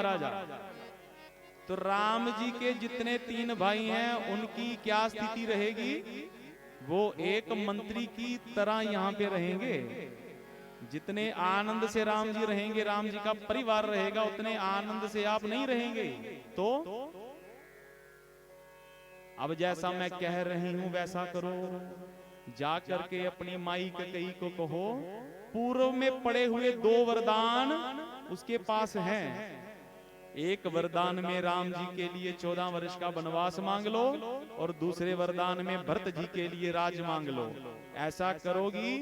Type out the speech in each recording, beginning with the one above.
महाराजा। तो राम जी के जितने 3 भाई हैं उनकी क्या स्थिति रहेगी? वो एक मंत्री की तरह यहाँ पे रहेंगे। जितने आनंद से राम जी रहेंगे, राम जी का परिवार रहेगा, उतने आनंद से आप नहीं रहेंगे। तो अब जैसा मैं कह रही हूं वैसा करो। जा करके अपनी माई कैकेयी को कहो, पूर्व में पड़े हुए 2 वरदान उसके पास हैं। एक वरदान में राम जी के लिए 14 वर्ष का वनवास मांग लो, और दूसरे वरदान में भरत जी के लिए राज मांग लो। ऐसा करोगी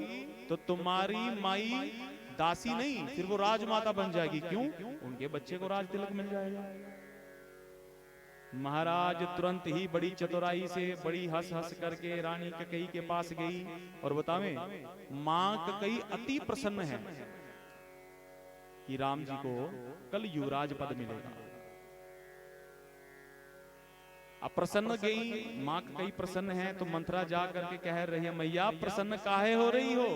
तो तुम्हारी माई दासी नहीं, फिर वो राजमाता बन जाएगी। क्यों? उनके बच्चे को राज तिलक मिल जाएगा। महाराज तुरंत ही बड़ी चतुराई से, बड़ी हंस हंस करके रानी कैकेयी के पास गई और बतावे, मां कैकेयी अति प्रसन्न है कि राम जी को कल युवराज पद मिलेगा। अब प्रसन्न गई मां कैकेयी प्रसन्न है, तो मंथरा जा करके कह रही है, मैया प्रसन्न काहे हो रही हो?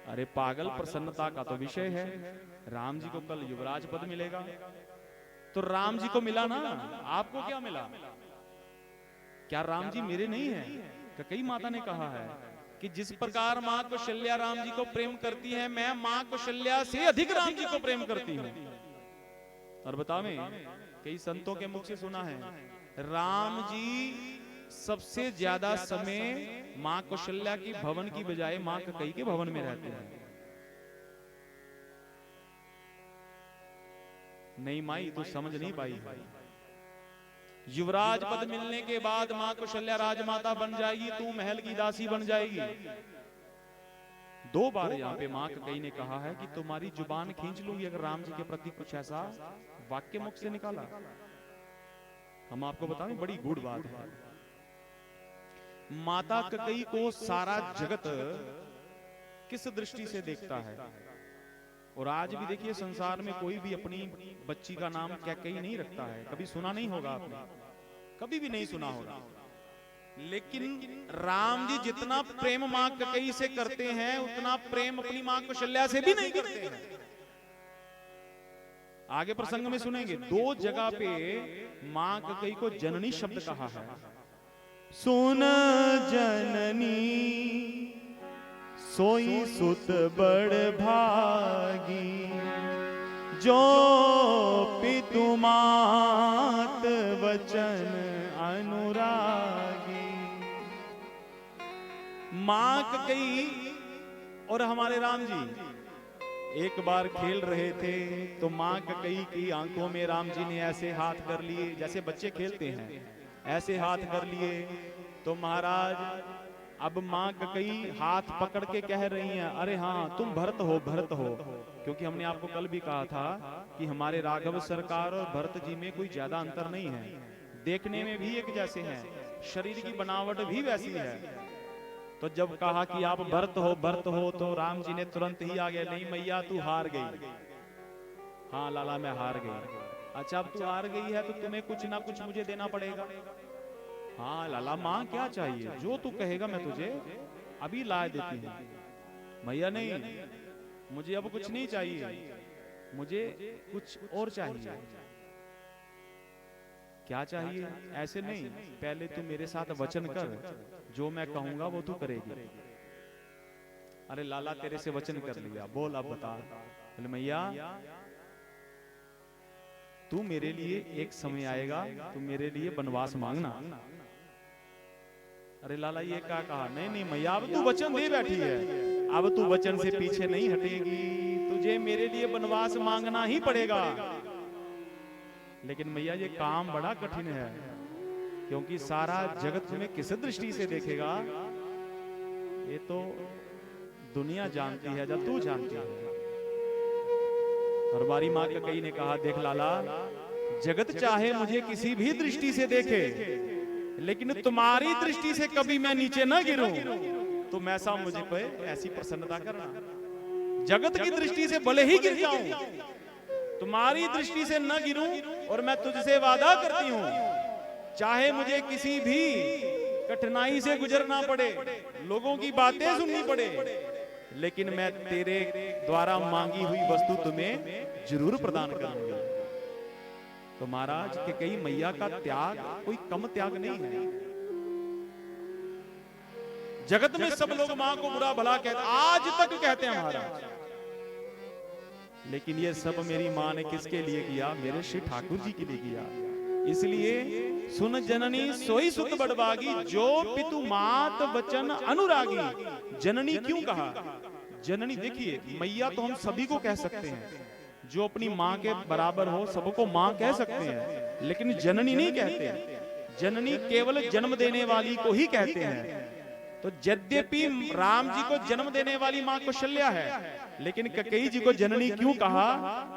अरे पागल, प्रसन्नता का तो विषय है, राम जी को कल युवराज पद मिलेगा। तो राम जी को मिला ना, आपको क्या मिला? क्या राम जी मेरे नहीं है? कैकेयी माता ने कहा है कि जिस प्रकार मां कौशल्या राम जी को प्रेम करती है, मैं मां कौशल्या से अधिक राम जी को प्रेम करती हूं। और बतावे, कई संतों के मुख से सुना है, राम जी सबसे ज्यादा समय मां कौशल्या की भवन की बजाय मां कैकेयी के भवन में रहते हैं। नहीं माई, तू समझ नहीं पाई। युवराज पद मिलने के बाद मां कौशल्या राजमाता बन जाएगी, तू महल की दासी बन जाएगी। 2 बार यहाँ पे मां कैकेयी ने कहा है कि तुम्हारी जुबान खींच लूंगी अगर राम जी के प्रति कुछ ऐसा वाक्य मुख से निकाला। हम आपको बताएं, बड़ी गूढ़ बात है। माता कैकेयी को सारा जगत किस दृष्टि से देखता है? और आज भी देखिए, संसार में कोई भी अपनी बच्ची का नाम कैकेयी नहीं रखता है। कभी सुना नहीं होगा आपने, कभी भी नहीं सुना होगा। लेकिन राम जी जितना प्रेम मां कैकेयी से करते हैं, उतना प्रेम अपनी मां कौशल्या से भी नहीं करते हैं। आगे प्रसंग में सुनेंगे, 2 जगह पे मां कैकेयी को जननी शब्द कहा है। सुन जननी सोई सुत बड़ भागी, जो पितु मात वचन अनुरागी। मां कैकेयी और हमारे राम जी एक बार खेल रहे थे, तो मां कैकेयी की आंखों में राम जी ने ऐसे हाथ कर लिए, जैसे बच्चे खेलते हैं, ऐसे हाथ कर लिए। तो महाराज अब मां कैकेयी हाथ पकड़ के कह रही हैं, अरे हाँ तुम भरत हो, भरत हो। क्योंकि हमने आपको कल भी कहा था कि हमारे राघव सरकार और भरत जी में कोई ज्यादा अंतर नहीं है, देखने में भी एक जैसे हैं, शरीर की बनावट भी वैसी है। तो जब कहा कि आप भरत हो, भरत हो, तो राम जी ने तुरंत ही आ गया, नहीं मैया तू हार गई। हाँ लाला मैं हार गई। अच्छा अब तू हार गई है तो तुम्हें कुछ ना कुछ मुझे देना पड़ेगा। हाँ लाला माँ क्या चाहिए, जो तू कहेगा मैं तुझे अभी ला देती हूँ। मैया नहीं, मुझे अब कुछ नहीं चाहिए, मुझे कुछ और चाहिए। क्या चाहिए? ऐसे नहीं, पहले तू मेरे साथ वचन कर, जो मैं कहूंगा वो तू करेगी। अरे लाला तेरे से वचन कर लिया, बोल अब बता। बोले मैया तू मेरे लिए एक समय आएगा, तू मेरे लिए वनवास मांगना। अरे लाला ये क्या कहा? नहीं नहीं मैया अब तू वचन दे बैठी है, अब तू वचन से पीछे नहीं हटेगी, तुझे मेरे लिए वनवास मांगना ही पड़ेगा। लेकिन मैया ये काम बड़ा कठिन है, क्योंकि सारा जगत तुम्हें किस दृष्टि से देखेगा ये तो दुनिया जानती है, जब तू जानती है। और बारी मां कैकेयी ने कहा, देख लाला जगत चाहे मुझे किसी भी दृष्टि से देखे, लेकिन तुम्हारी दृष्टि से कभी मैं नीचे न गिरूं, तुम ऐसा मुझे पे ऐसी प्रसन्नता करना। जगत की दृष्टि से भले ही गिर जाऊं, तुम्हारी दृष्टि से न गिरूं, और मैं तुझसे वादा करती हूं चाहे मुझे किसी भी कठिनाई से गुजरना पड़े, लोगों की बातें सुननी पड़े, लेकिन मैं तेरे द्वारा मांगी हुई वस्तु तुम्हें जरूर प्रदान करूंगी। तो महाराज के कई मैया का त्याग कोई कम त्याग नहीं है। जगत में सब लोग मां को बुरा भला कहते, आज तक कहते हैं महाराज, लेकिन ये सब मेरी मां ने किसके लिए किया? मेरे श्री ठाकुर जी के लिए किया। इसलिए सुन जननी सोई सुत बड़भागी, जो पितु मात वचन अनुरागी। जननी क्यों कहा? जननी देखिए, मैया तो हम सभी को कह सकते हैं, जो अपनी मां के बराबर हो सबको मां कह सकते हैं, लेकिन जननी नहीं कहते। जननी केवल जन्म देने वाली को ही कहते हैं। तो यद्यपि राम जी को जन्म देने वाली मां कौशल्या है, लेकिन कैकेयी जी को जननी क्यों कहा?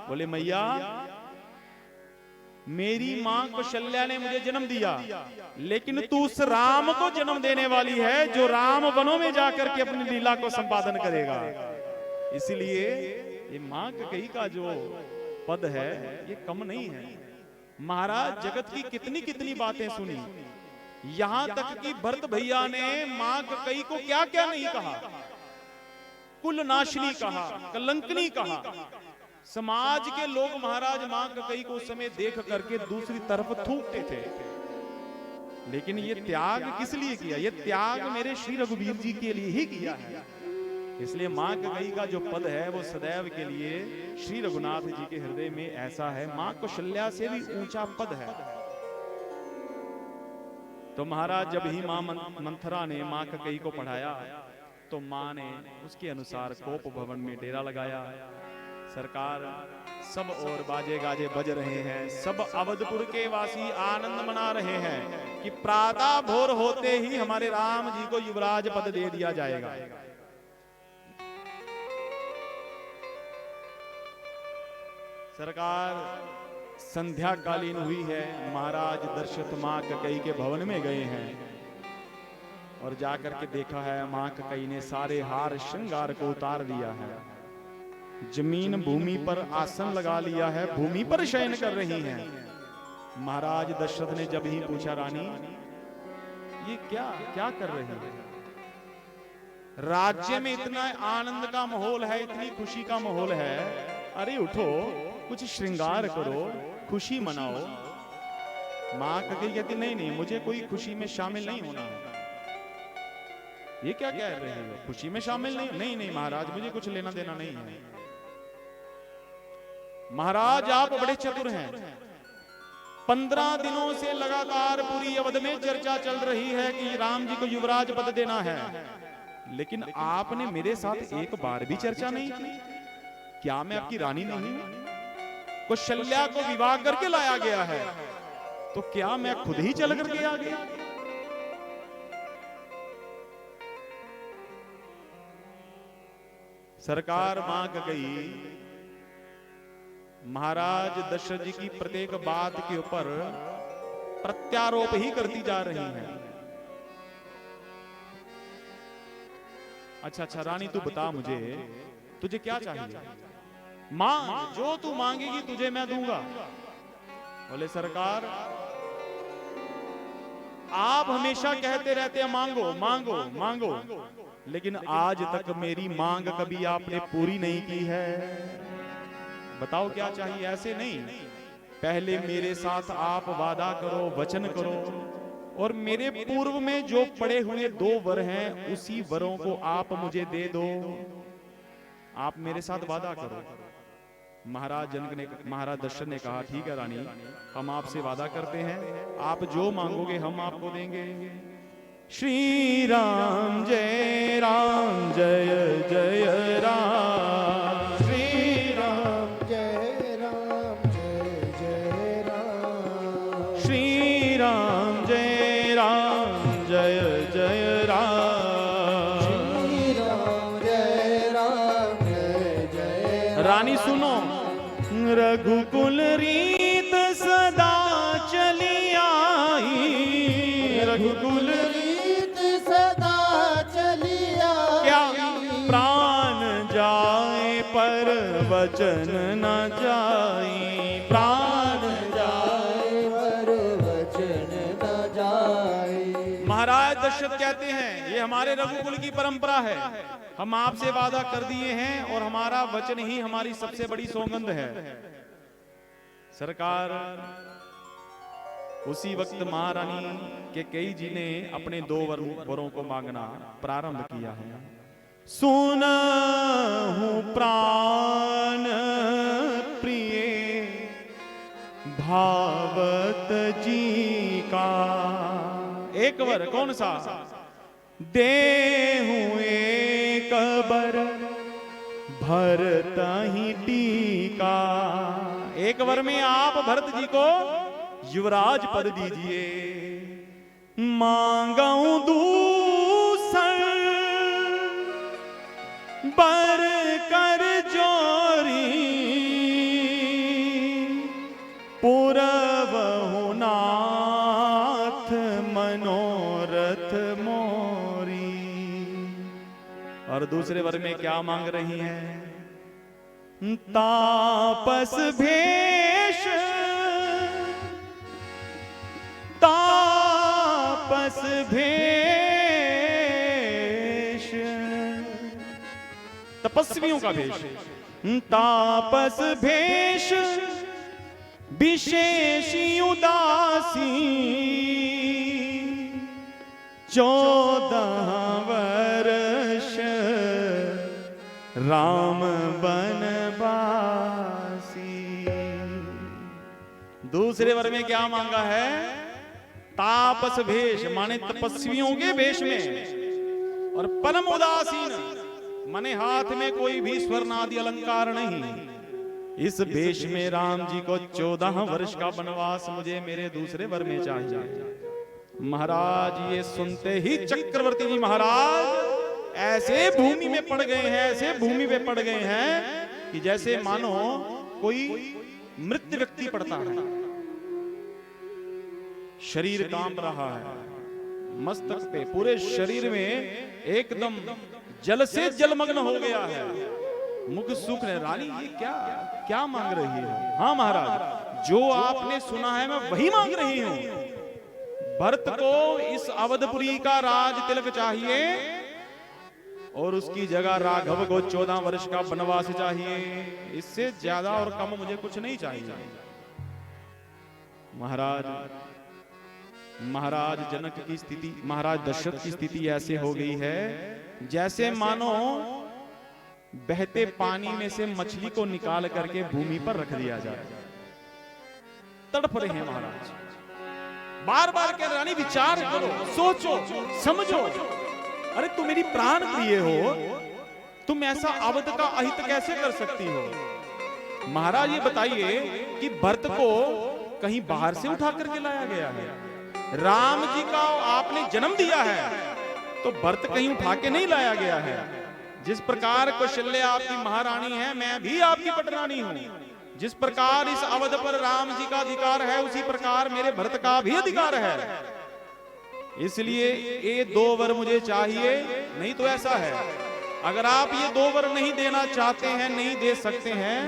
बोले मैया, मेरी मां कौशल्या ने मुझे जन्म दिया, लेकिन तू उस राम को जन्म देने वाली है जो राम वनों में जाकर के अपनी लीला को संपादन करेगा। इसलिए ये मां कैकेयी का जो पद है ये कम नहीं है। महाराज जगत की कितनी कितनी बातें सुनी, यहां तक कि भरत भैया ने मां कैकेयी को क्या क्या नहीं कहा। कुल नाशनी कहा, कलंकनी कहा। समाज के लोग महाराज मां कैकेयी को उस समय देख करके दूसरी तरफ थूकते थे, लेकिन ये त्याग किस लिए किया? ये त्याग मेरे श्री रघुवीर जी के लिए ही किया है। इसलिए मां कैकेयी का जो पद है वो सदैव के लिए श्री रघुनाथ जी के हृदय में ऐसा है, मां कौशल्या से भी ऊंचा पद है। तो महाराज जब ही मां मंथरा ने मां कैकेयी को पढ़ाया, तो मां ने उसके अनुसार कोप भवन में डेरा लगाया। सरकार सब और बाजे गाजे बज रहे हैं, सब अवधपुर के वासी आनंद मना रहे हैं कि प्रातः भोर होते ही हमारे राम जी को युवराज पद दे दिया जाएगा। सरकार संध्या कालीन हुई है, महाराज दशरथ मां कैकेयी के भवन में गए हैं और जाकर के देखा है मां कैकेयी ने सारे हार श्रृंगार को उतार दिया है, जमीन भूमि पर आसन लगा लिया है, भूमि पर शयन कर रही हैं। महाराज दशरथ ने जब ही पूछा, रानी ये क्या क्या कर रही है? राज्य में इतना आनंद का माहौल है, इतनी खुशी का माहौल है, अरे उठो कुछ श्रृंगार करो, खुशी मनाओ। मां कैकेयी कहती नहीं नहीं, मुझे कोई खुशी में शामिल नहीं होना है। ये क्या कह रहे हो, खुशी में शामिल नहीं? नहीं नहीं महाराज, मुझे कुछ लेना देना नहीं है। महाराज आप बड़े चतुर हैं, 15 दिनों से लगातार पूरी अवध में चर्चा चल रही है कि राम जी को युवराज पद देना है, लेकिन आपने मेरे साथ एक बार भी चर्चा नहीं की। क्या मैं आपकी रानी नहीं? कौशल्या को विवाह करके लाया गया है, तो क्या मैं खुद ही चल करके आ गया? सरकार मां कैकेयी महाराज दशरथ जी की प्रत्येक बात के ऊपर प्रत्यारोप ही करती जा रही हैं। अच्छा अच्छा रानी तू बता मुझे, तुझे क्या चाहिए? मांग, जो तू मांगेगी तुझे मैं दूंगा। बोले सरकार आप हमेशा कहते रहते हैं मांगो मांगो मांगो, लेकिन आज तक मेरी मांग कभी आपने पूरी नहीं की है। बताओ क्या चाहिए? ऐसे नहीं, पहले मेरे साथ आप वादा करो, वचन करो, और मेरे पूर्व में जो पड़े हुए 2 वर हैं उसी वरों को आप मुझे दे दो। आप मेरे साथ वादा करो। महाराज जनक ने, महाराज दशरथ ने कहा ठीक है रानी, हम आपसे वादा करते हैं, आप जो मांगोगे हम आपको देंगे। श्री राम जय जय राम, श्री राम जय जय राम, श्री राम जय जय राम, श्री राम जय जय। रानी सुनो, रघुकुल रीत सदा चली आई, रघुकुल रीत सदा चली आई, क्या प्राण जाए पर वचन न जाए, प्राण जाए पर वचन न जाए। महाराज दशरथ कहते हैं, ये हमारे रघुकुल की परंपरा है, हम आपसे वादा कर दिए हैं और हमारा वचन ही हमारी सबसे बड़ी सौगंध है। सरकार उसी वक्त महारानी के कई जी ने अपने 2 वरों को मांगना प्रारंभ किया है। सुनहु प्राण प्रिय भावत जी का, एक वर कौन सा? देहु एक बर भरत ही टीका। एक वर में आप भरत जी को युवराज पद दीजिए। मांगू दूसर बर कर जोरी, पुरवहु नाथ मनोरथ मोरी। और दूसरे वर में क्या मांग रही हैं? तापस भेष, तापस भेष, तपस्वियों का भेष, तापस भेष विशेषी उदासी, 14 वर्ष राम बनवासी। दूसरे वर में क्या मांगा है? तापस भेष माने तपस्वियों के भेष में, और परम उदासीन माने हाथ में कोई भी स्वर्ण आदि अलंकार नहीं। इस भेष में राम जी को 14 वर्ष का वनवास मुझे मेरे दूसरे वर में चाहिए। महाराज ये सुनते ही चक्रवर्ती जी महाराज ऐसे भूमि में पड़ गए हैं, ऐसे भूमि में पड़ गए हैं कि जैसे मानो कोई मृत व्यक्ति पड़ता है। शरीर कांप रहा है, मस्तक पे पूरे शरीर में एकदम जल से जलमग्न हो गया है। मुख सूख रहे। रानी ये क्या क्या मांग रही है? हाँ महाराज, जो आपने सुना है मैं वही मांग रही हूँ। भरत को इस अवधपुरी का राज तिलक चाहिए और उसकी जगह राघव को 14 वर्ष का वनवास चाहिए। इससे ज्यादा और कम मुझे कुछ नहीं चाहिए। महाराज जनक की स्थिति, महाराज दशरथ की स्थिति ऐसे हो गई है जैसे मानो बहते पानी में से मछली को निकाल करके भूमि पर रख दिया जाए। तड़प रहे हैं महाराज। बार बार कह रानी विचार करो, सोचो, समझो। अरे तुम मेरी प्राण प्रिय हो, तुम ऐसा अवध का अहित कैसे कर सकती हो? महाराज ये बताइए कि भरत को कहीं बाहर से उठा करके लाया गया है? राम जी का आपने जन्म दिया है तो भरत कहीं उठा के नहीं लाया गया है। जिस प्रकार कौशल्या आपकी महारानी है, मैं भी आपकी पटरानी हूं। जिस प्रकार इस अवध पर राम जी का अधिकार है, उसी प्रकार मेरे भरत का भी अधिकार है। इसलिए ये 2 वर मुझे चाहिए। नहीं तो ऐसा है, अगर आप ये 2 वर नहीं देना चाहते हैं, नहीं दे सकते हैं,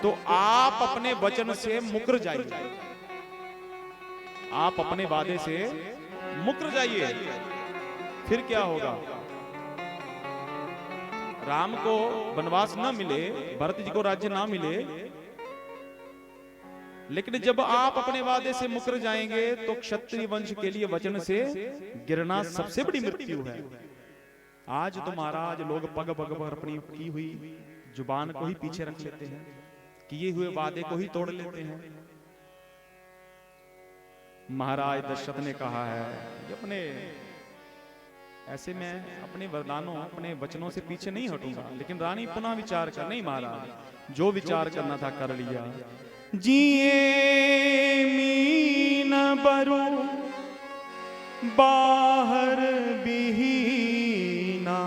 तो आप अपने वचन से मुकर जाइए। आप अपने वादे से मुकर जाइए। फिर क्या होगा? राम को वनवास न मिले, भरत जी को राज्य ना मिले, लेकिन जब आप अपने वादे से मुकर जाएंगे तो क्षत्रिय वंश के लिए वचन से गिरना सबसे बड़ी मृत्यु है। आज तो महाराज लोग पग पग पर अपनी की हुई जुबान को ही पीछे रख लेते हैं, किए हुए वादे को ही तोड़ लेते हैं। महाराज दशरथ ने कहा है अपने ऐसे मैं अपने वरदानों, अपने वचनों से पीछे नहीं हटूंगा। लेकिन रानी पुनः विचार कर, नहीं महाराज जो विचार करना था कर लिया। जिए मीन बरु बाहर बिहीना।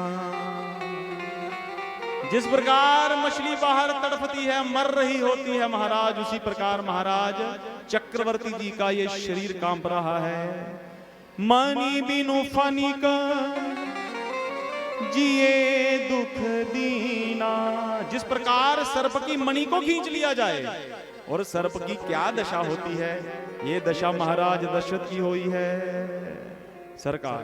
जिस प्रकार मछली बाहर तड़पती है, मर रही होती है महाराज, उसी प्रकार महाराज चक्रवर्ती जी का ये शरीर कांप रहा है। मणि बिनु फनिक जिए दुख दीना। जिस प्रकार सर्प की मणि को खींच लिया जाए और सर्प की क्या दशा होती है, ये दशा महाराज दशरथ की हुई है। सरकार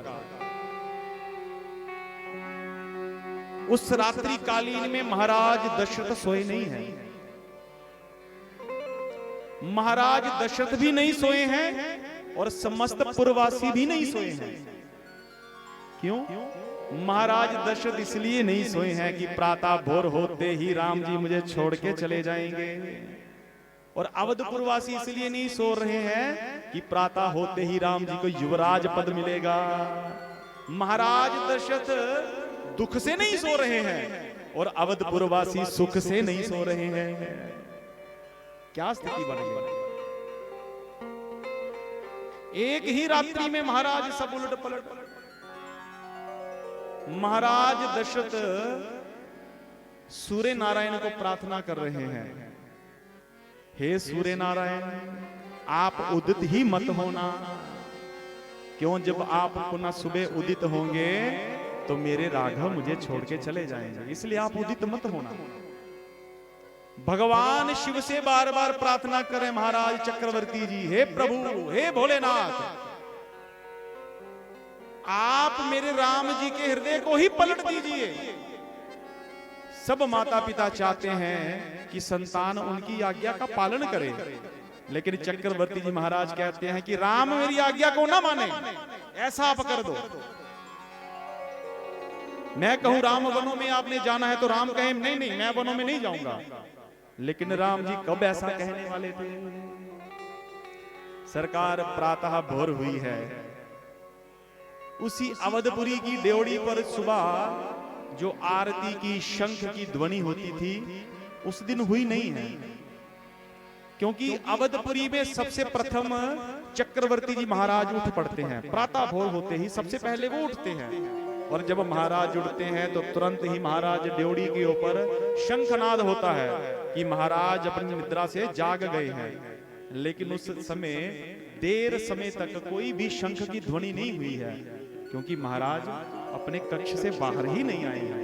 उस रात्रि कालीन में महाराज दशरथ सोए नहीं हैं। महाराज दशरथ भी नहीं सोए हैं और समस्त पुरवासी भी नहीं सोए हैं। क्यों? महाराज दशरथ इसलिए नहीं सोए हैं कि प्रातः भोर होते ही राम जी मुझे छोड़ के चले जाएंगे, और अवधपुरवासी इसलिए नहीं सो रहे हैं कि प्रातः होते ही राम जी को युवराज पद मिलेगा। महाराज दशरथ दुख से नहीं सो रहे हैं और अवधपुरवासी सुख से नहीं सो रहे हैं। क्या स्थिति बन गई? एक ही रात्रि में महाराज सब उलट पलट। महाराज दशरथ सूर्य नारायण को प्रार्थना कर रहे हैं, हे सूर्य नारायण, आप उदित ही मत होना। क्यों? जब आप पुनः सुबह उदित होंगे तो मेरे राघव मुझे छोड़ के चले जाएंगे, इसलिए आप उदित मत होना। भगवान शिव से बार बार प्रार्थना करें महाराज चक्रवर्ती जी, हे प्रभु, हे भोलेनाथ, आप मेरे राम जी के हृदय को ही पलट दीजिए। सब माता पिता चाहते हैं कि संतान उनकी आज्ञा का पालन करे, लेकिन चक्रवर्ती जी महाराज कहते हैं कि राम मेरी आज्ञा को ना माने, ऐसा आप कर दो। मैं कहूं राम वनों में आपने जाना है तो राम कहे नहीं नहीं मैं वनों में नहीं जाऊंगा, लेकिन राम जी कब ऐसा कहने वाले थे? सरकार प्रातः भोर हुई है, उसी अवधपुरी की ड्योढ़ी पर सुबह जो आरती की शंख की ध्वनि होती थी उस दिन हुई नहीं है, क्योंकि अवधपुरी में सबसे प्रथम चक्रवर्ती जी महाराज उठ पड़ते हैं। प्रातः भोर होते ही सबसे पहले वो उठते हैं, और जब महाराज उठते हैं तो तुरंत ही महाराज ड्योढ़ी के ऊपर शंखनाद होता है कि महाराज अपनी निद्रा से जाग गए हैं। लेकिन उस समय देर समय तक कोई भी शंख की ध्वनि नहीं हुई है, क्योंकि महाराज अपने कक्ष से बाहर ही नहीं आए हैं।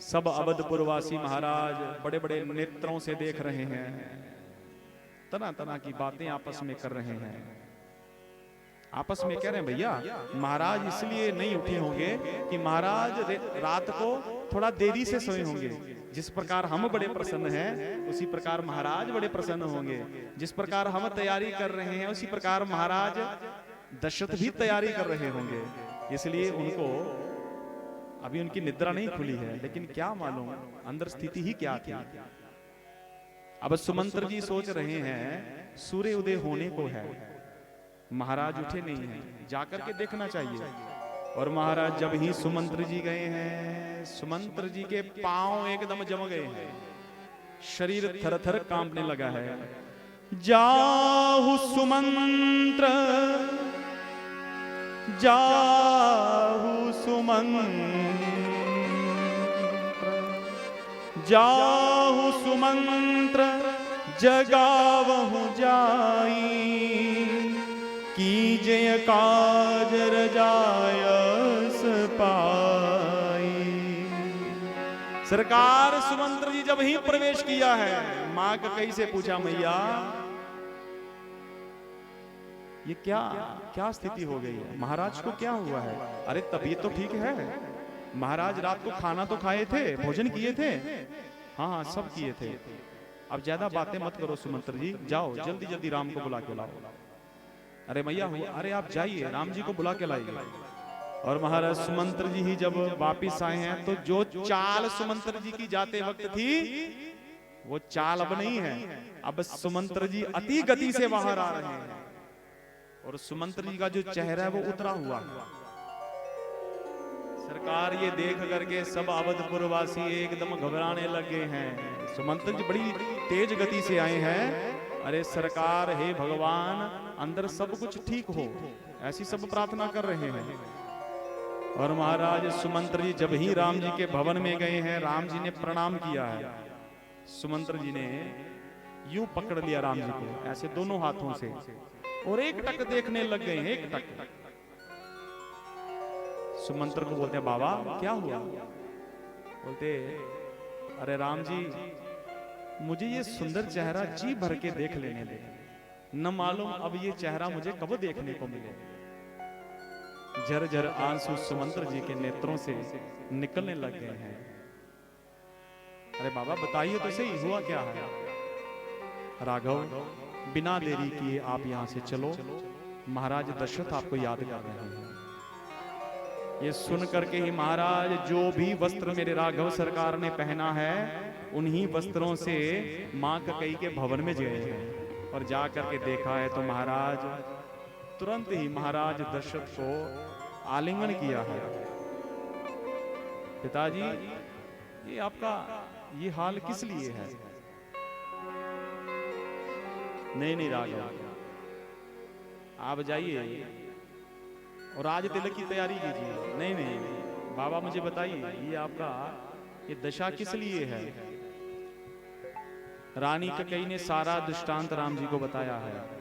सब अवधपुरवासी महाराज बड़े बड़े नेत्रों से देख रहे हैं, तरह तरह की बातें आपस में कर रहे हैं। आपस में कह रहे हैं भैया महाराज इसलिए नहीं उठे होंगे कि महाराज रात को थोड़ा देरी से सोए होंगे। जिस प्रकार हम बड़े प्रसन्न हैं उसी प्रकार महाराज बड़े प्रसन्न होंगे। जिस प्रकार हम तैयारी कर रहे हैं उसी प्रकार महाराज दशरथ भी तैयारी कर रहे होंगे, इसलिए उनको अभी उनकी निद्रा नहीं खुली है। लेकिन क्या मालूम अंदर स्थिति ही क्या थी। अब सुमंत्र जी सोच रहे हैं सूर्य उदय होने को है, महाराज उठे नहीं हैं, जाकर के देखना चाहिए। और महाराज जब ही सुमंत्र जी गए हैं, सुमंत्र जी के पांव एकदम जम गए हैं, शरीर थर-थर कांपने लगा है। जाहु सुमंत्र, जाहु सुमंत्र, जाहु सुमंत्र, जगावहु जाई, कीजय काज रजायस पाई। सरकार सुमंत्र जी जब ही प्रवेश किया है, मां कैकेयी से पूछा मैया ये क्या क्या स्थिति हो गई है, महाराज को क्या हुआ है? अरे तबीयत तो ठीक है, महाराज रात को खाना तो खाए थे, भोजन किए थे, हाँ हाँ सब किए थे। अब ज्यादा बातें मत करो सुमंत्र जी, जाओ जल्दी जल्दी राम को बुला के लाओ। अरे मैया अरे आप जाइए राम जी को बुला के लाइए। और महाराज सुमंत्र जी ही जब वापिस आए हैं तो जो चाल सुमंत्र जी की जाते वक्त थी वो चाल अब नहीं है। अब सुमंत्र जी अति गति से बाहर आ रहे हैं और सुमंत्र जी का जो चेहरा है वो उतरा हुआ। सरकार ये देख करके सब अवधपुरवासी एकदम घबराने लगे हैं। सुमंत्र जी बड़ी तेज गति से आए हैं। अरे सरकार हे भगवान अंदर सब कुछ ठीक हो, ऐसी सब प्रार्थना कर रहे हैं। और महाराज सुमंत्र जी जब ही राम जी के भवन में गए हैं, राम जी ने प्रणाम किया है। सुमंत्र जी ने यूं पकड़ लिया राम जी को ऐसे दोनों हाथों से और एक टक देखने लग गए हैं, एक टक। सुमंत्र को बोलते हैं बाबा क्या हुआ? बोलते अरे राम जी मुझे ये सुंदर चेहरा जी भर के देख लेने दे, न मालूम अब ये चेहरा मुझे कब देखने को मिले। झरझर आंसू सुमंत्र जी के नेत्रों से निकलने लग गए हैं। अरे बाबा बताइए तो सही, हुआ क्या है? राघव, बिना देरी किए आप यहां से चलो, महाराज दशरथ आपको याद कर रहे हैं। ये सुन करके ही महाराज जो भी वस्त्र मेरे राघव सरकार ने पहना है, उन्हीं वस्त्रों से मां ककई के भवन में गए हैं और जा करके देखा है तो महाराज तुरंत ही महाराज दशरथ को आलिंगन किया है। पिताजी, ये आपका ये हाल किस लिए है? नहीं राघव, आप जाइए और आज तिलक की तैयारी कीजिए। नहीं बाबा, मुझे बताइए ये आपका ये दशा किस लिए है? रानी ककई ने सारा दृष्टांत राम जी को बताया है।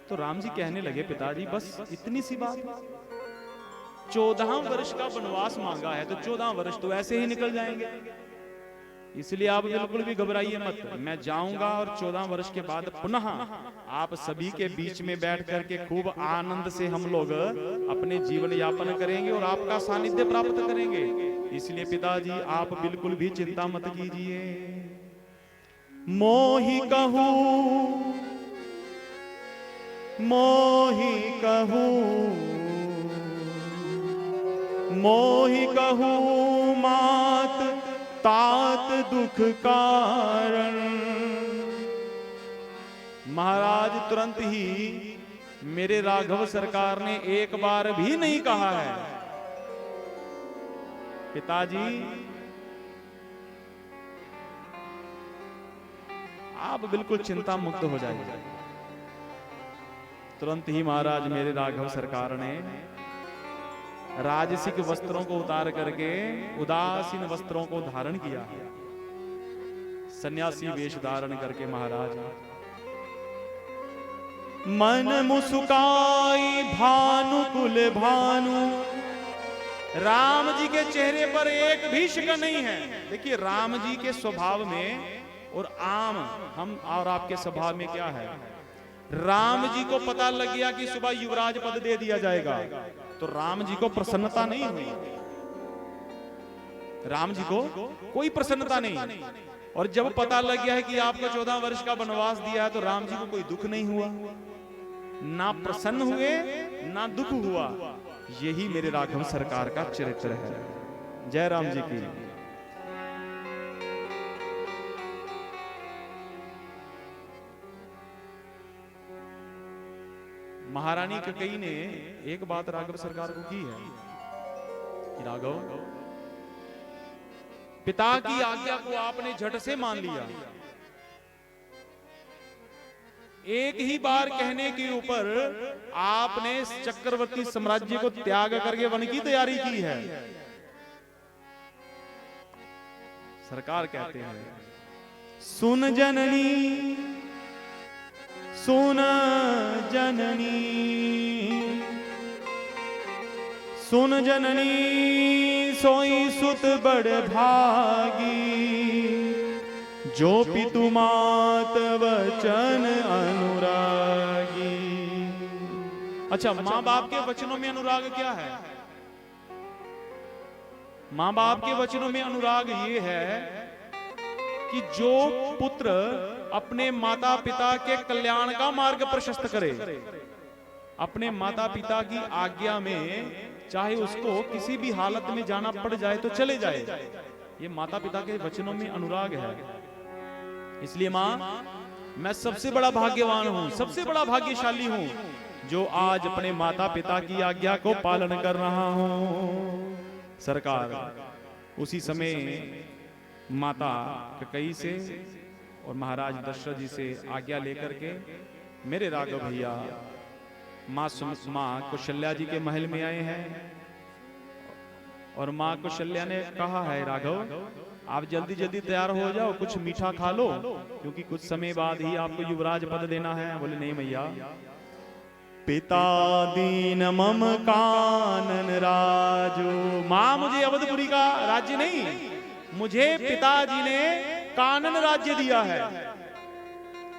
तो राम जी कहने लगे, पिताजी बस इतनी सी बात, 14 वर्ष का वनवास मांगा है तो 14 वर्ष तो ऐसे ही निकल जाएंगे, इसलिए आप बिल्कुल भी घबराइए मत। मैं जाऊंगा और 14 वर्ष के बाद पुनः आप सभी के बीच में बैठ करके खूब आनंद से हम लोग अपने जीवन यापन करेंगे और आपका सानिध्य प्राप्त करेंगे। इसलिए पिताजी आप बिल्कुल भी चिंता मत कीजिए। मोहि कहूं मात तात दुख कारण। महाराज तुरंत ही मेरे राघव सरकार ने एक बार भी नहीं कहा है, पिताजी आप बिल्कुल चिंता मुक्त हो जाइए। तुरंत ही महाराज मेरे राघव सरकार ने राजसिक वस्त्रों को उतार करके उदासीन वस्त्रों को धारण किया, सन्यासी वेश धारण करके महाराज मन मुस्काई भानुकुल भानु। राम जी के चेहरे पर एक भी शिकन नहीं है। देखिए राम जी के स्वभाव में और आम हम और आपके स्वभाव में क्या है? राम जी को पता लग गया कि सुबह युवराज पद दे दिया जाएगा तो राम जी को प्रसन्नता नहीं हुई, राम जी को कोई प्रसन्नता नहीं। और जब पता लग गया है कि आपको 14 वर्ष का वनवास दिया है तो राम जी को कोई दुख नहीं हुआ, ना प्रसन्न हुए ना दुख हुआ। यही मेरे राघव सरकार का चरित्र है। जय राम जी की। महारानी ककई ने एक बात राघव सरकार को की है कि राघव, पिता की आज्ञा को आपने झट से मान लिया, एक ही बार कहने के ऊपर आपने चक्रवर्ती साम्राज्य को त्याग करके वन की तैयारी की है। सरकार कहते हैं, सुन जननी सुन जननी सुन जननी सोई सुत बड़ भागी, जो पितु मात वचन अनुरागी। अच्छा, मां बाप के वचनों में अनुराग क्या है? मां बाप के वचनों में अनुराग ये है कि जो पुत्र अपने माता पिता के कल्याण का मार्ग प्रशस्त करे, अपने माता पिता की आज्ञा में चाहे उसको किसी भी हालत में जाना पड़ जाए तो चले जाए, ये माता पिता के वचनों में अनुराग है। इसलिए मां, मैं सबसे बड़ा भाग्यवान हूं, सबसे बड़ा भाग्यशाली हूं जो आज अपने माता पिता की आज्ञा को पालन कर रहा हूं। सरकार उसी समय माता ककई से और महाराज दशरथ जी से आज्ञा लेकर के मेरे राघव भैया मां कौशल्या जी के महल में आए हैं। और मां कौशल्या ने कहा है, राघव आप जल्दी जल्दी तैयार हो जाओ, कुछ मीठा खा लो, क्योंकि कुछ समय बाद ही आपको युवराज पद देना है। बोले नहीं मैया, पिता दीन मम कानन राजो। मां, मुझे अवधपुरी का राज्य नहीं, मुझे पिताजी ने कानन राज्य दिया है।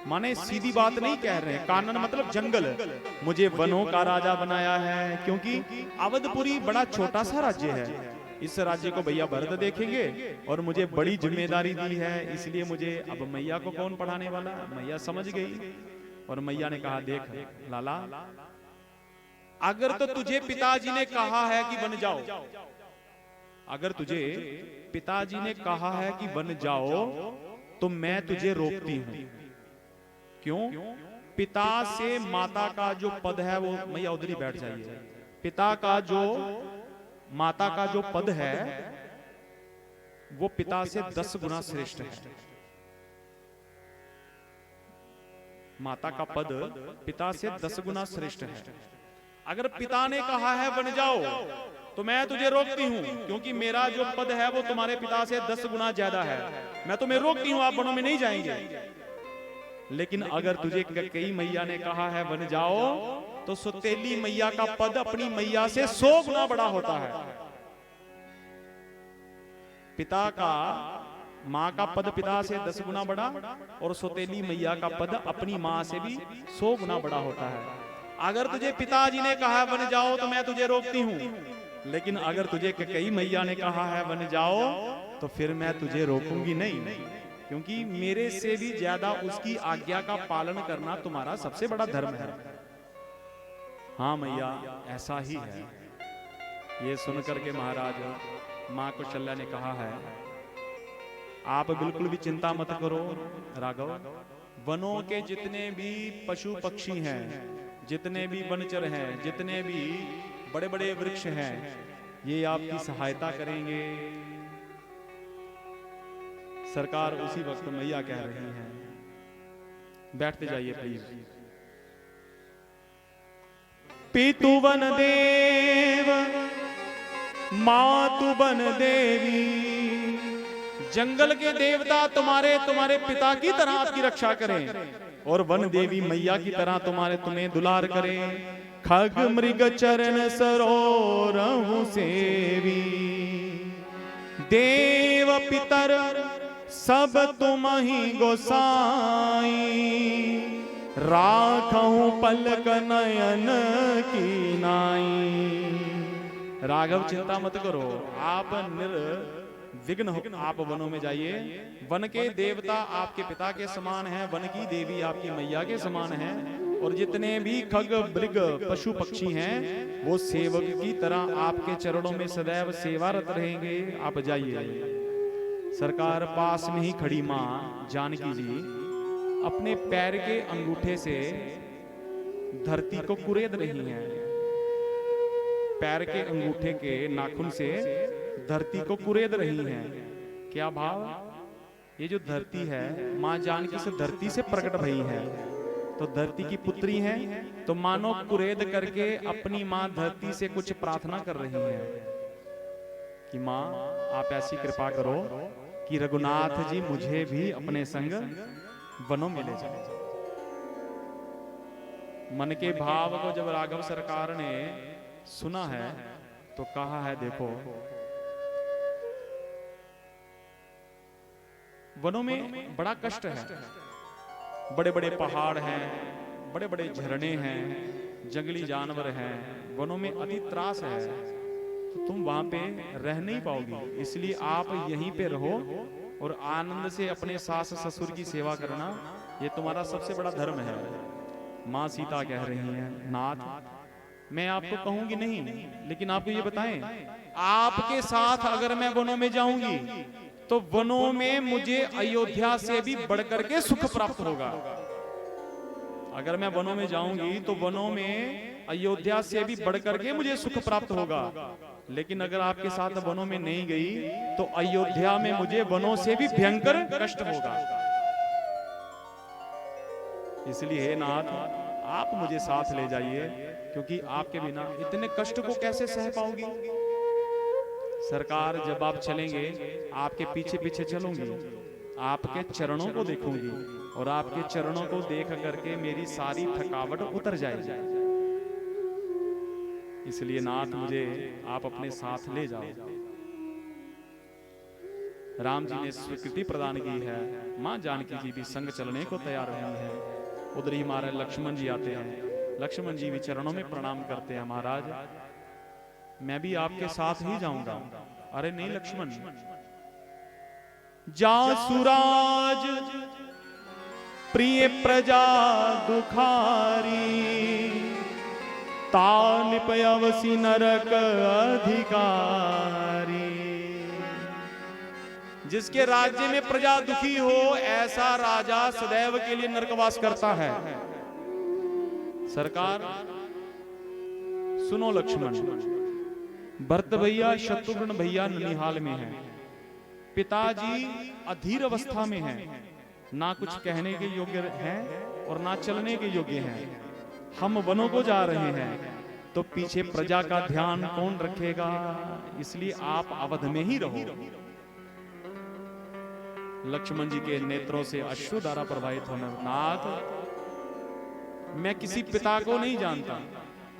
माने सीधी बात नहीं कह रहे हैं, कानन मतलब जंगल। मुझे वनों का राजा बनाया है, क्योंकि अवधपुरी बड़ा छोटा सा राज्य है। इस राज्य को भैया भरत देखेंगे और मुझे बड़ी जिम्मेदारी दी है, इसलिए मुझे अब मैया को कौन पढ़ाने वाला। मैया समझ गई और मैया ने कहा, देख लाला, अगर तो तुझे पिताजी ने कहा है कि बन जाओ, अगर तुझे पिताजी ने कहा है कि बन जाओ, तो मैं तुझे रोकती हूं। क्यों? पिता से माता का जो पद है वो, मैया उधर ही बैठ जाइए, पिता का जो, माता का जो पद है वो पिता से 10 गुना श्रेष्ठ है। माता का पद पिता से 10 गुना श्रेष्ठ है। अगर पिता ने कहा है बन जाओ, तो मैं तुझे रोकती हूं, क्योंकि मेरा जो पद है वो तुम्हारे पिता से 10 गुना ज्यादा है। मैं तुम्हें रोकती हूं, आप वनों में नहीं जाएंगे। लेकिन अगर तुझे कई मैया ने कहा है बन जाओ, तो सौतेली मैया का पद अपनी मैया से 100 गुना बड़ा होता है। पिता का, माँ का पद पिता से 10 गुना बड़ा, और सौतेली मैया का पद अपनी माँ से भी 100 गुना बड़ा होता है। अगर तुझे पिताजी ने कहा है बन जाओ, तो मैं तुझे रोकती हूं, लेकिन अगर तुझे कई मैया ने कहा है बन जाओ, तो फिर मैं तुझे रोकूंगी नहीं, क्योंकि मेरे से भी ज्यादा उसकी आज्ञा का पालन करना तुम्हारा सबसे बड़ा धर्म है। हाँ मैया, ऐसा ही है। ये सुनकर के महाराज माँ कौशल्या ने कहा है, आप बिल्कुल भी चिंता मत करो राघव, वनों के जितने भी पशु पक्षी हैं, जितने भी वनचर हैं, जितने भी बड़े बड़े वृक्ष हैं, ये आपकी सहायता करेंगे। सरकार उसी वक्त मैया कह रही हैं, बैठते जाइए प्लीज। पितु वन देव मातु वन देवी, जंगल के देवता तुम्हारे पिता की तरह आपकी रक्षा करें, और वन देवी मैया की तरह तुम्हें दुलार करें। खग मृग चरण सरोरहु सेवी, देव पितर सब तुम ही गोसाई, राखहु पलक नयन की नाई। राघव चिंता मत करो, आप निर्विघ्न हो, आप वनों में जाइए। वन के देवता आपके पिता के समान हैं, वन की देवी आपकी मैया के समान हैं, और जितने भी खग मृग पशु पक्षी हैं वो सेवक की तरह आपके चरणों में सदैव सेवारत रहेंगे। आप जाइए। सरकार पास में ही खड़ी मां जानकी जी अपने पैर के अंगूठे से धरती को कुरेद रही हैं। पैर के अंगूठे के नाखून से धरती को कुरेद रही हैं। क्या भाव? ये जो धरती है मां जानकी से धरती से प्रकट भई है, तो धरती की पुत्री हैं, तो मानो कुरेद करके अपनी मां धरती से कुछ प्रार्थना कर रही हैं कि मां आप ऐसी कृपा करो कि रघुनाथ जी मुझे भी अपने संग वनों में ले जाए। मन के भाव को जब राघव सरकार ने सुना है तो कहा है, देखो वनों में बड़ा कष्ट है, बड़े बड़े पहाड़ हैं, बड़े बड़े झरने हैं, जंगली जानवर हैं, वनों में अति त्रास है, तो तुम वहां पे रह नहीं पाओगी, इसलिए आप यहीं पे रहो और आनंद से अपने सास ससुर की सेवा करना, ये तुम्हारा सबसे बड़ा धर्म है। माँ सीता कह रही हैं, नाथ मैं आपको कहूंगी नहीं, लेकिन आपको ये बताएं, आपके साथ अगर मैं वनों में जाऊंगी तो वनों में मुझे अयोध्या से भी बढ़कर के सुख प्राप्त होगा। अगर मैं वनों में जाऊंगी तो वनों में अयोध्या से भी बढ़कर के मुझे सुख प्राप्त होगा, लेकिन अगर आपके साथ वनों में नहीं गई तो अयोध्या में मुझे वनों से भी भयंकर कष्ट होगा। इसलिए हे नाथ आप मुझे साथ ले जाइए, क्योंकि आपके बिना इतने कष्ट को कैसे सह पाऊंगी। सरकार जब आप चलेंगे आपके पीछे पीछे चलूंगी, आपके चरणों को देखूंगी और आपके चरणों को देख करके मेरी सारी थकावट उतर जाएगी। इसलिए नाथ मुझे आप अपने साथ ले जाओ। राम जी ने स्वीकृति प्रदान की है। मां जानकी जी भी संग चलने को तैयार हुई है। उधर ही हमारे लक्ष्मण जी आते हैं। लक्ष्मण जी भी चरणों में प्रणाम करते हैं, महाराज मैं भी आपके साथ ही जाऊंगा। अरे नहीं लक्ष्मण, जा सुराज प्रिय प्रजा दुखारी, तालिप अवसी नरक अधिकारी। जिसके राज्य में प्रजा दुखी हो ऐसा राजा सदैव के लिए नरकवास करता है। सरकार सुनो लक्ष्मण, भरत भैया शत्रुघ्न भैया ननिहाल में हैं, पिताजी अधीर अवस्था में हैं, ना कुछ कहने के योग्य हैं और ना चलने के योग्य हैं। हम वनों को जा रहे हैं तो पीछे प्रजा का ध्यान कौन रखेगा, इसलिए आप अवध में ही रहो। लक्ष्मण जी के नेत्रों से अश्रुधारा प्रवाहित होने, नाथ मैं किसी पिता को नहीं जानता,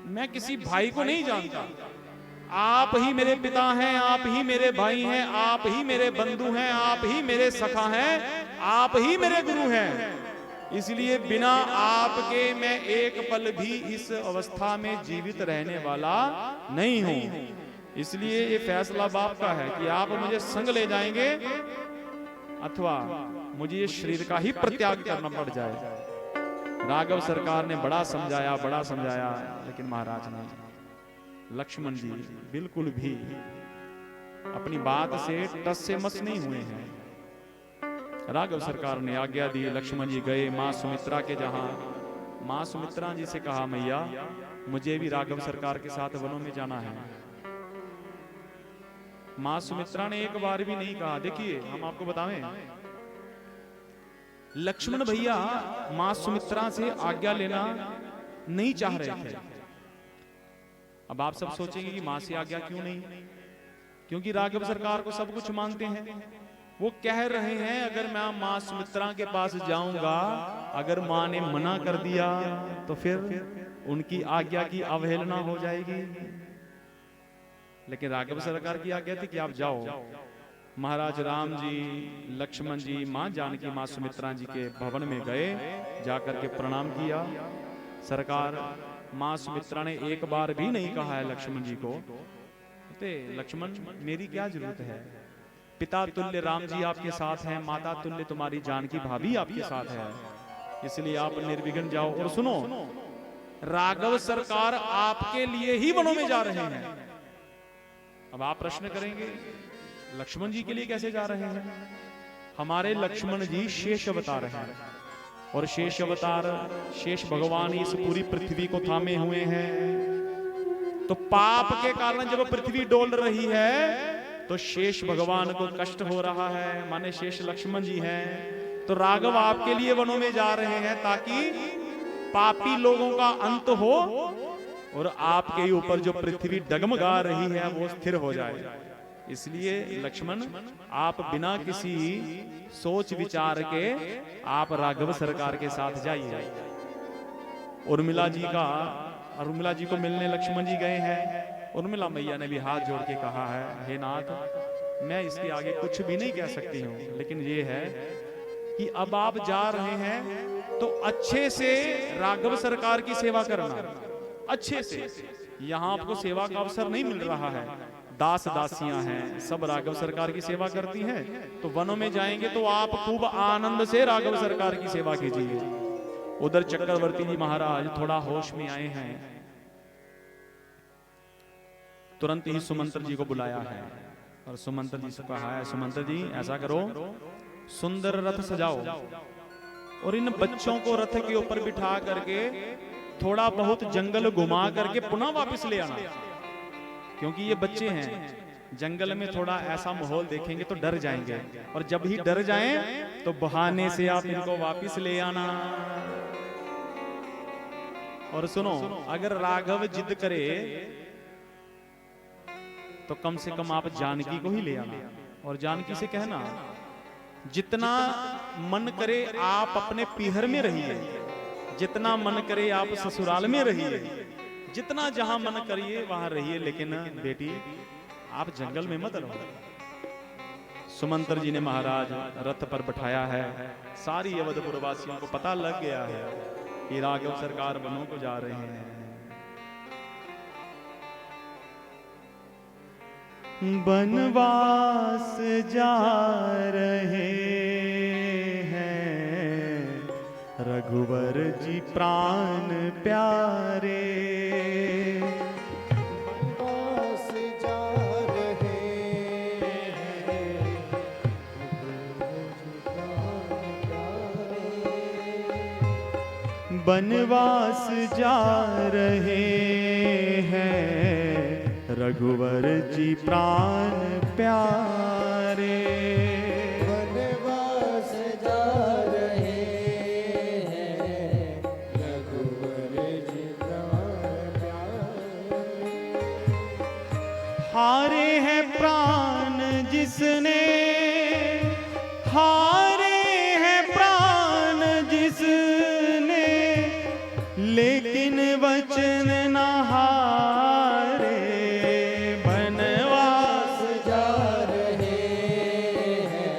मैं किसी भाई को नहीं जानता, आप ही मेरे पिता हैं, आप ही मेरे भाई हैं, आप ही मेरे बंधु हैं, आप ही मेरे सखा हैं, आप ही मेरे गुरु हैं। इसलिए बिना आपके मैं एक पल भी इस अवस्था में जीवित रहने वाला नहीं हूं। इसलिए ये फैसला बाप का है कि आप मुझे संग ले जाएंगे अथवा मुझे ये शरीर का ही परित्याग करना पड़ जाए। राघव सरकार ने बड़ा समझाया, लेकिन महाराज ने, लक्ष्मण जी बिल्कुल भी अपनी बात से टस से मस नहीं हुए हैं। राघव सरकार ने आज्ञा दी, लक्ष्मण जी गए मां सुमित्रा के जहां। मां सुमित्रा जी से कहा, मैया मुझे भी राघव सरकार के साथ वनों में जाना है। मां सुमित्रा ने एक बार भी नहीं कहा। देखिए हम आपको बताएं, लक्ष्मण भैया मां सुमित्रा से आज्ञा लेना नहीं चाह रहे थे। अब आप सब सोचेंगे कि मां से आज्ञा क्यों नहीं, क्योंकि राघव सरकार को सब कुछ मानते हैं। वो कह रहे हैं अगर मैं मां सुमित्रा के पास जाऊंगा, अगर मां ने मना कर दिया तो फिर उनकी आज्ञा की अवहेलना हो जाएगी। लेकिन राघव सरकार की आज्ञा थी कि आप जाओ। महाराज राम जी, लक्ष्मण जी, मां जानकी, मां सुमित्रा जी के भवन में गए, जाकर के प्रणाम किया। सरकार मां सुमित्रा ने एक बार भी नहीं कहा है लक्ष्मण जी को, लक्ष्मण मेरी क्या जरूरत है, पिता तुल्य राम जी आपके साथ हैं, माता तुल्य तुम्हारी जानकी भाभी आपके साथ है, इसलिए आप निर्विघ्न जाओ। और सुनो, राघव सरकार आपके लिए ही वनों में जा रहे हैं। अब आप प्रश्न करेंगे लक्ष्मण जी के लिए कैसे जा रहे हैं? हमारे लक्ष्मण जी शेष अवतार हैं, और शेष अवतार शेष भगवान इस पूरी पृथ्वी को थामे हुए हैं। तो पाप के कारण जब पृथ्वी डोल रही है तो शेष भगवान को कष्ट हो रहा है, माने शेष लक्ष्मण जी हैं। तो राघव आपके लिए वनों में जा रहे हैं ताकि पापी लोगों का अंत हो और आपके ऊपर जो पृथ्वी डगमगा रही है वो स्थिर हो जाए। इसलिए लक्ष्मण आप बिना किसी सोच विचार के आप राघव सरकार के साथ जाइए। उर्मिला जी को मिलने लक्ष्मण जी गए हैं। उर्मिला मैया ने भी हाथ जोड़ के कहा है, हे नाथ मैं इसके आगे कुछ भी नहीं कह सकती हूँ, लेकिन ये है कि अब आप जा रहे हैं तो अच्छे से राघव सरकार की सेवा करना, अच्छे से। यहाँ आपको सेवा का अवसर नहीं मिल रहा है, दास दासियां हैं, सब राघव सरकार की सेवा करती हैं। तो वनों में जाएंगे तो आप खूब आनंद से राघव सरकार की सेवा कीजिए। उधर चक्रवर्ती जी महाराज थोड़ा होश में आए हैं, तुरंत ही सुमंत्र जी को बुलाया है और सुमंत्र जी से कहा है, सुमंत्र जी ऐसा करो, सुंदर रथ सजाओ और इन बच्चों को रथ के ऊपर बिठा करके थोड़ा बहुत जंगल घुमा करके पुनः वापस ले आना, क्योंकि ये बच्चे हैं, जंगल में थोड़ा ऐसा माहौल देखेंगे तो डर जाएंगे, और जब ही डर जाएं तो बहाने से आप इनको वापस ले आना। और सुनो, अगर राघव जिद करे तो कम से कम आप जानकी को ही ले आना, और जानकी से कहना जितना मन करे आप अपने पीहर में रहिए, जितना मन करे आप ससुराल में रहिए, जितना जहां मन करिए वहां रहिए, लेकिन बेटी आप जंगल में मत रहो। सुमंत्र जी ने महाराज रथ पर बैठाया है। सारी अवधपुर वासियों को पता लग गया है कि राघव सरकार वनों को जा रहे हैं। बनवास जा रहे हैं रघुवर जी प्राण प्यारे। बनवास जा रहे हैं बनवास जा रहे हैं रघुवर जी प्राण प्यारे। बनवास जा रहे हैं रघुवर जी प्राण प्यारे। हारे हैं प्राण जिसने, हारे हैं प्राण जिसने, लेकिन वचन न हारे। बनवास जा रहे हैं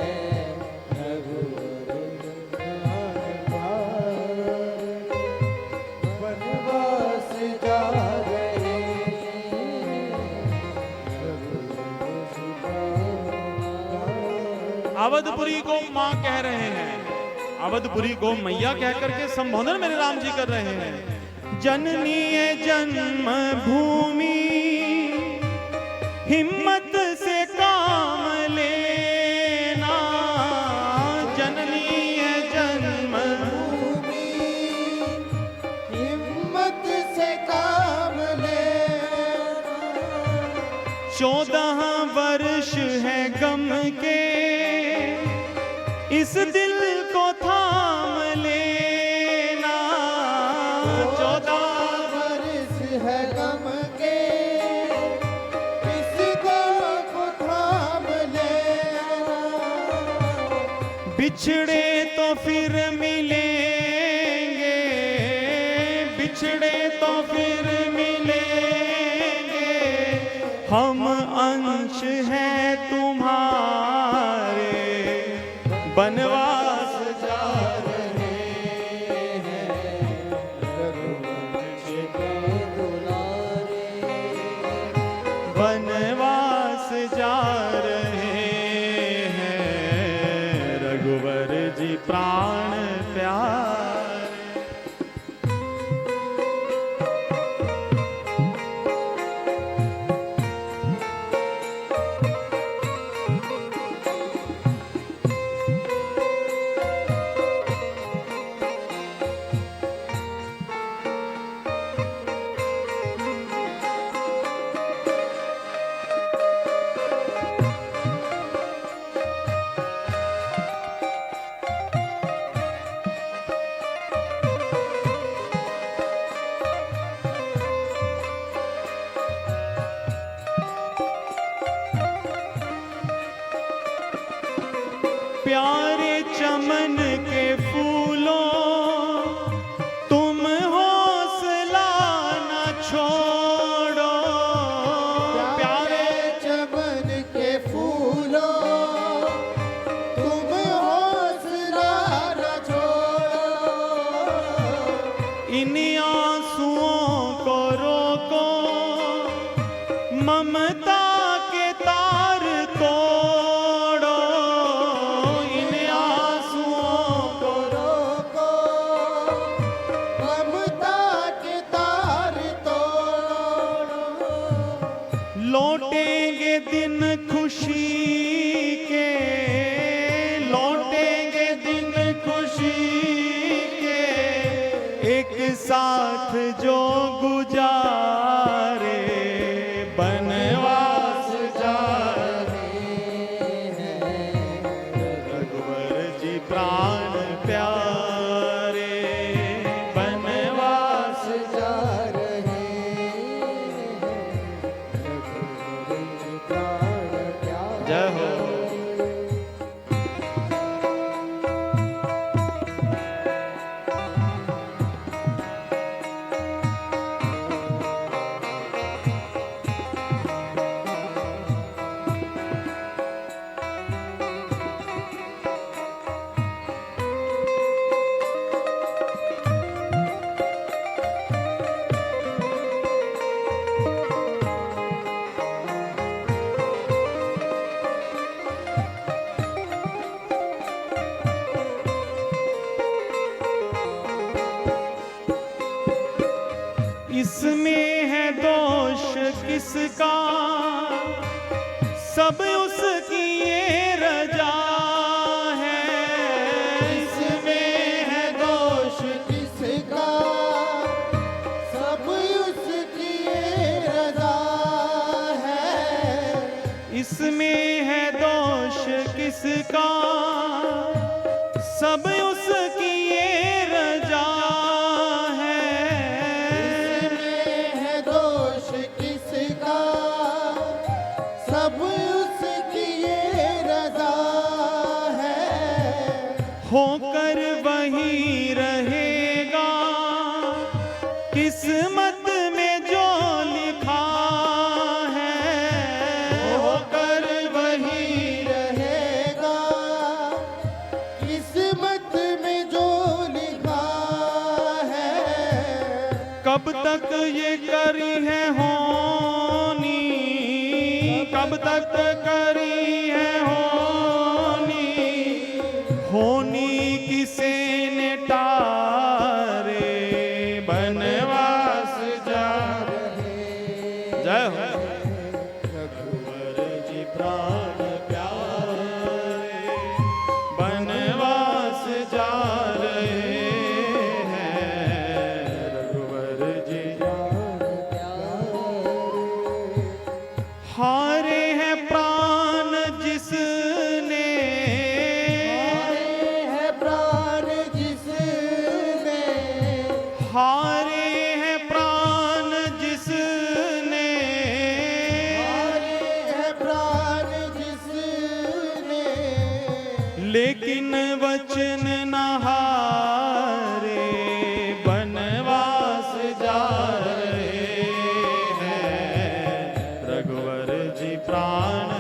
रघुवर जी प्राण प्यारे। बनवास जा रहे अवधपुरी को मां कह रहे हैं, अवधपुरी को मैया कह करके संबोधन मेरे राम जी कर रहे हैं। जननी है जन्म भूमि, हिम्मत से काम लेना। जननी है जन्म भूमि, हिम्मत से काम लेना। 14 वर्ष है गम के, इस दिल को थाम लेना। 14 वर्ष है गम के, इस दिल को थाम लेना। बिछड़े तो फिर मिलेंगे, बिछड़े तो फिर मिलेंगे, हम अंश हैं तुम्हारे। बनवास जा रहे हैं रघुवर जी के दुलारे। बनवास जा रहे हैं रघुवर जी प्राण प्यारे। प्यारे चमन के फूलों तुम हौसला न छोड़ो। प्यारे चमन के फूलों तुम हौसला न छोड़ो। इन आंसुओं को रोको, ममता के तार तोड़ो। इन आंसुओं को रोको, ममता के तार तोड़ो। लौटेंगे दिन खुशी के, लौटेंगे दिन खुशी के, एक साथ जो गुजारे। बनवास जा रहे हैं रघुवर जी प्राण प्यारे। बनवास जा रहे हैं रघुवर जी प्राण प्यारे। जय हो। किसका, सब उसकी ये रजा है। इसमें है दोष किसका, सब उसकी ये रजा है। इसमें है दोष किसका, सब उसकी ये रजा है। इसमें है दोष किसका, सब उसकी ये रजा है। होकर वही रहेगा किस्मत में जो लिखा है। होकर वही रहेगा किस्मत में जो लिखा है। कब तक ये करी है होनी, कब तक करी है होनी, होनी किसे ने टारे बनवास जा जय हो। रघुवर जी प्राण प्यारे, बनवास जा रहे हैं रघुवर जी। प्राण प्यारे। हारे हैं प्राण जिसने, हारे है प्राण जिसने, हारे हैं प्राण जिसने, हारे है प्राण जिसने। लेकिन वचन न हारे बनवास जा रहे हैं रघुवर जी प्राण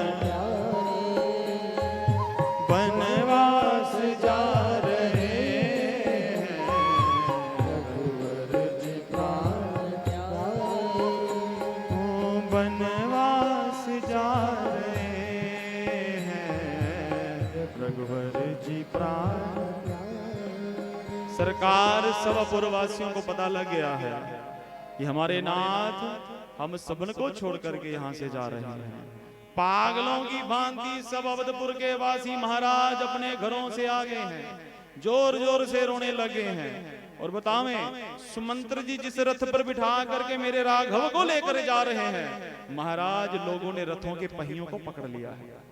बनवास जा रहे हैं रघुवर जी प्राण बनवास जा रहे हैं रघुवर जी प्राण। सरकार सब पुरवासियों को पता लग गया है कि हमारे नाथ हम सबन को छोड़ करके यहाँ से जा रहे हैं। पागलों की भांति सब अवधपुर के वासी महाराज अपने घरों से आ गए हैं, जोर जोर से रोने लगे हैं। और बतावें, सुमंत्र जी जिस रथ पर बिठा करके मेरे राघव को लेकर जा रहे हैं, महाराज लोगों ने रथों के पहियों को पकड़ लिया है।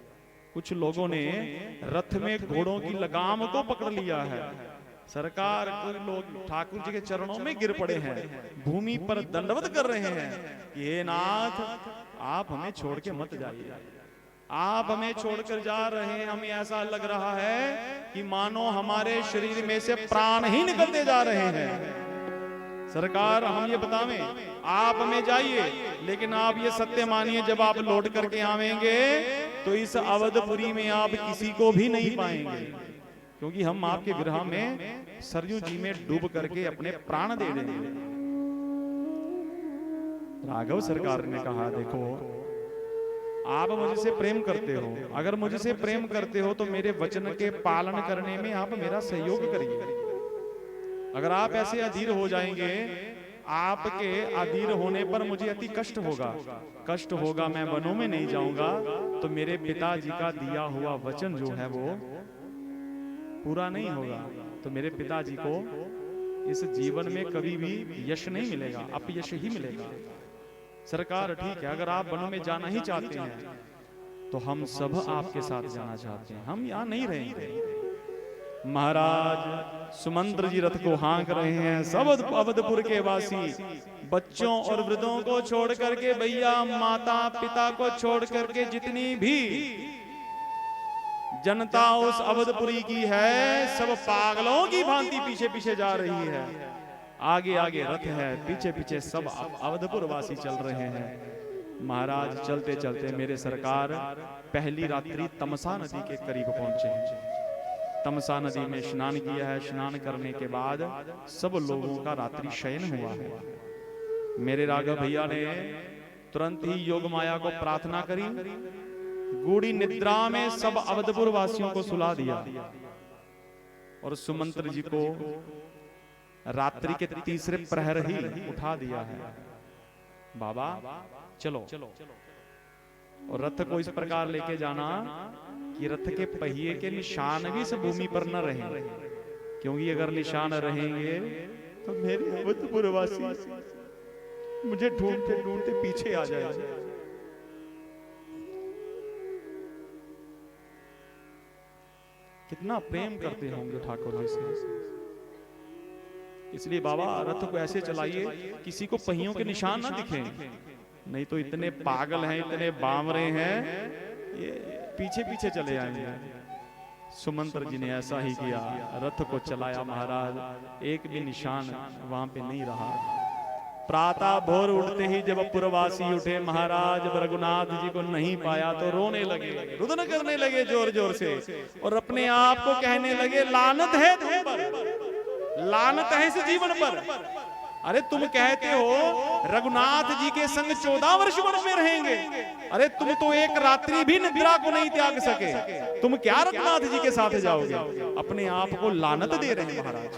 कुछ लोगों ने रथ में घोड़ों की लगाम को पकड़ लिया है। सरकार, कुछ लोग ठाकुर जी के चरणों में गिर पड़े हैं, भूमि पर दंडवत कर रहे हैं कि हे नाथ, आप हमें छोड़ के मत जाइए, आप हमें छोड़कर जा रहे हैं। हमें ऐसा लग रहा है कि मानो हमारे शरीर में से प्राण ही निकलते जा रहे हैं। सरकार, हम ये बतावें, आप हमें जाइए, लेकिन आप ये सत्य मानिए, जब आप लौट करके आवेंगे तो इस अवधपुरी में आप किसी को भी नहीं पाएंगे, क्योंकि हम आपके विरह में सरयू जी में डूब करके अपने प्राण दे देंगे। राघव सरकार ने कहा, देखो, आप मुझसे प्रेम करते हो, अगर मुझसे प्रेम करते हो तो मेरे वचन के पालन करने में आप मेरा सहयोग करिए। अगर आप ऐसे अधीर हो जाएंगे, आपके अधीर होने पर मुझे अति कष्ट होगा, कष्ट होगा, मैं वनों में नहीं जाऊंगा, तो मेरे पिताजी का दिया हुआ वचन जो है वो पूरा नहीं होगा, तो मेरे पिताजी को इस जीवन में कभी भी यश नहीं मिलेगा, अपयश ही मिलेगा। सरकार, ठीक है, अगर आप वनों में जाना ही चाहते हैं तो हम सब आपके साथ जाना चाहते हैं, हम यहाँ नहीं रहेंगे। महाराज सुमंत्र जी रथ को हाँक रहे हैं। सब अवधपुर के वासी बच्चों और वृद्धों को छोड़ करके, भैया माता पिता को छोड़ करके जितनी भी जनता उस अवधपुरी की है, सब पागलों की भांति पीछे पीछे जा रही है। आगे आगे रथ है, पीछे पीछे सब अवधपुर वासी चल रहे हैं। महाराज चलते चलते मेरे सरकार पहली रात्रि तमसा नदी के करीब पहुंचे। तमसा नदी में स्नान किया है। स्नान करने के बाद सब लोगों का रात्रि शयन हुआ है। मेरे राघव भैया ने तुरंत ही योग माया को प्रार्थना करी, गूढ़ी निद्रा में सब अवधपुर वासियों को सुला दिया और सुमंत्र जी को रात्रि के तीसरे प्रहर ही उठा दिया है। बाबा चलो, और रथ को इस प्रकार लेके जाना कि रथ के पहिए के निशान भी इस भूमि पर न रहें, क्योंकि अगर निशान रहेंगे तो मेरे अवधपुरवासी मुझे ढूंढते ढूंढते पीछे आ जाएंगे। कितना प्रेम करते होंगे ठाकुर जी से। इसलिए बाबा रथ को ऐसे चलाइए किसी को पहियों के निशान ना दिखें, नहीं तो इतने पागल हैं, इतने बावरे हैं, ये पीछे पीछे चले आएंगे। सुमंत्र जी ने ऐसा ही किया, रथ को चलाया महाराज, एक भी निशान वहां पे नहीं रहा। प्रातः भोर उठते ही जब पुरवासी उठे महाराज, रघुनाथ जी को नहीं पाया तो रोने लगे, रुदन करने लगे जोर जोर से, और अपने आप को कहने लगे लानत है तुम पर, लानत है इस जीवन पर। अरे तुम कहते हो रघुनाथ जी के संग 14 वर्ष वन में रहेंगे, अरे तुम तो एक रात्रि भी निद्रा को नहीं त्याग सके, तुम क्या रघुनाथ जी के साथ जाओगे? अपने आप को लानत दे रहे हैं महाराज।